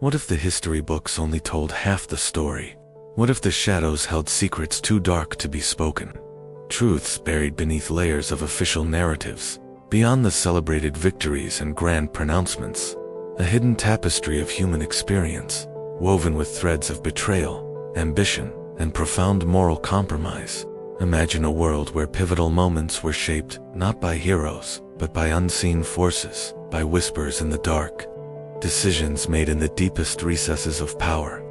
What if the history books only told half the story? What if the shadows held secrets too dark to be spoken? Truths buried beneath layers of official narratives, beyond the celebrated victories and grand pronouncements. A hidden tapestry of human experience, woven with threads of betrayal, ambition, and profound moral compromise. Imagine a world where pivotal moments were shaped not by heroes, but by unseen forces, by whispers in the dark. Decisions made in the deepest recesses of power.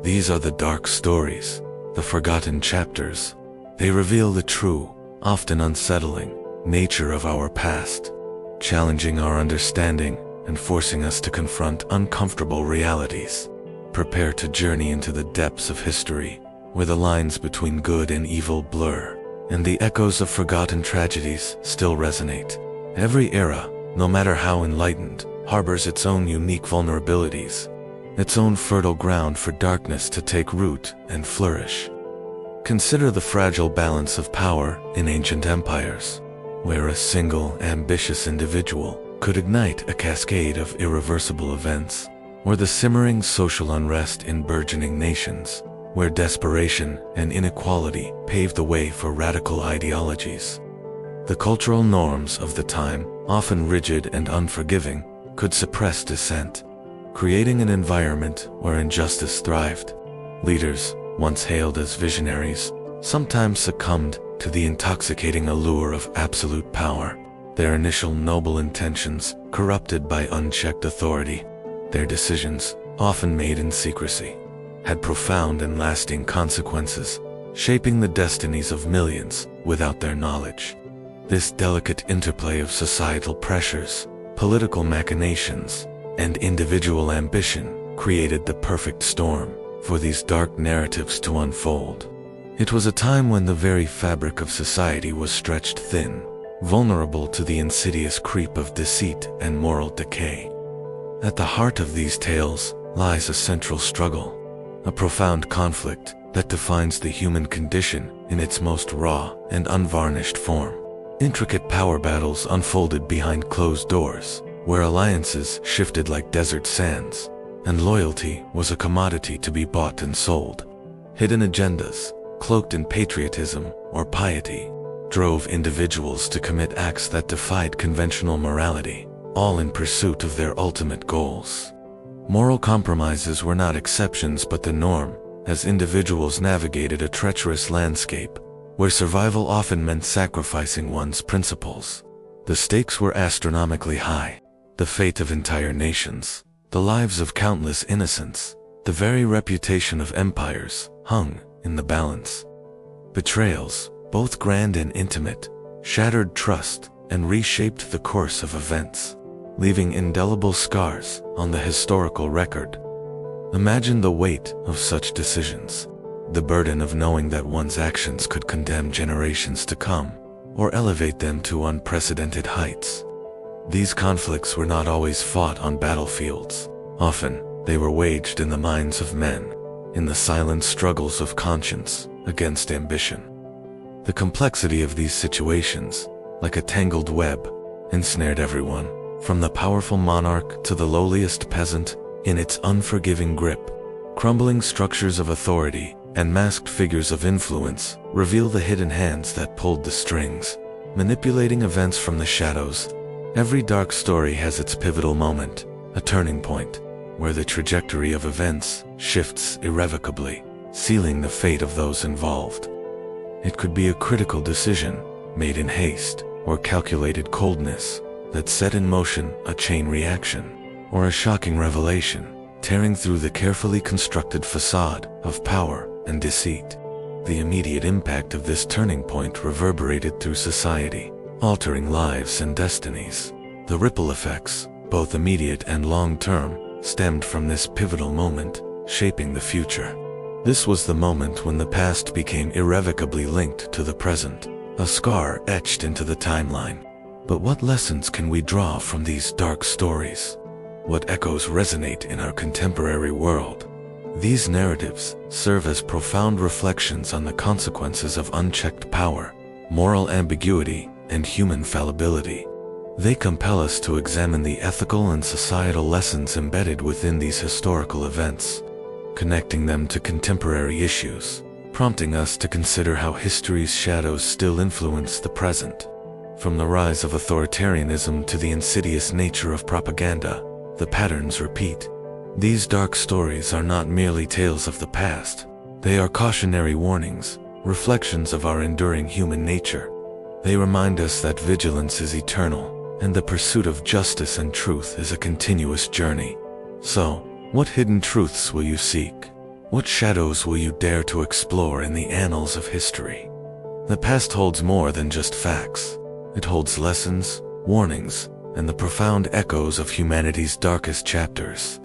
These are the dark stories, the forgotten chapters. They reveal the true, often unsettling, nature of our past, challenging our understanding and forcing us to confront uncomfortable realities. Prepare to journey into the depths of history, where the lines between good and evil blur, and the echoes of forgotten tragedies still resonate. Every era, no matter how enlightened, harbors its own unique vulnerabilities, its own fertile ground for darkness to take root and flourish. Consider the fragile balance of power in ancient empires, where a single, ambitious individual could ignite a cascade of irreversible events, or the simmering social unrest in burgeoning nations, where desperation and inequality paved the way for radical ideologies. The cultural norms of the time, often rigid and unforgiving, could suppress dissent, creating an environment where injustice thrived. Leaders, once hailed as visionaries, sometimes succumbed to the intoxicating allure of absolute power, their initial noble intentions corrupted by unchecked authority. Their decisions, often made in secrecy, had profound and lasting consequences, shaping the destinies of millions without their knowledge. This delicate interplay of societal pressures, political machinations, and individual ambition created the perfect storm for these dark narratives to unfold. It was a time when the very fabric of society was stretched thin, vulnerable to the insidious creep of deceit and moral decay. At the heart of these tales lies a central struggle, a profound conflict that defines the human condition in its most raw and unvarnished form. Intricate power battles unfolded behind closed doors, where alliances shifted like desert sands, and loyalty was a commodity to be bought and sold. Hidden agendas, cloaked in patriotism or piety, drove individuals to commit acts that defied conventional morality, all in pursuit of their ultimate goals. Moral compromises were not exceptions but the norm, as individuals navigated a treacherous landscape where survival often meant sacrificing one's principles. The stakes were astronomically high. The fate of entire nations, the lives of countless innocents, the very reputation of empires hung in the balance. Betrayals, both grand and intimate, shattered trust and reshaped the course of events, leaving indelible scars on the historical record. Imagine the weight of such decisions, the burden of knowing that one's actions could condemn generations to come, or elevate them to unprecedented heights. These conflicts were not always fought on battlefields. Often, they were waged in the minds of men, in the silent struggles of conscience against ambition. The complexity of these situations, like a tangled web, ensnared everyone, from the powerful monarch to the lowliest peasant, in its unforgiving grip. Crumbling structures of authority and masked figures of influence reveal the hidden hands that pulled the strings, manipulating events from the shadows. Every dark story has its pivotal moment, a turning point, where the trajectory of events shifts irrevocably, sealing the fate of those involved. It could be a critical decision, made in haste, or calculated coldness, that set in motion a chain reaction, or a shocking revelation, tearing through the carefully constructed facade of power and deceit. The immediate impact of this turning point reverberated through society, altering lives and destinies. The ripple effects, both immediate and long-term, stemmed from this pivotal moment, shaping the future. This was the moment when the past became irrevocably linked to the present, a scar etched into the timeline. But what lessons can we draw from these dark stories? What echoes resonate in our contemporary world? These narratives serve as profound reflections on the consequences of unchecked power, moral ambiguity, and human fallibility. They compel us to examine the ethical and societal lessons embedded within these historical events, connecting them to contemporary issues, prompting us to consider how history's shadows still influence the present. From the rise of authoritarianism to the insidious nature of propaganda, the patterns repeat. These dark stories are not merely tales of the past. They are cautionary warnings, reflections of our enduring human nature. They remind us that vigilance is eternal, and the pursuit of justice and truth is a continuous journey. So, what hidden truths will you seek? What shadows will you dare to explore in the annals of history? The past holds more than just facts. It holds lessons, warnings, and the profound echoes of humanity's darkest chapters.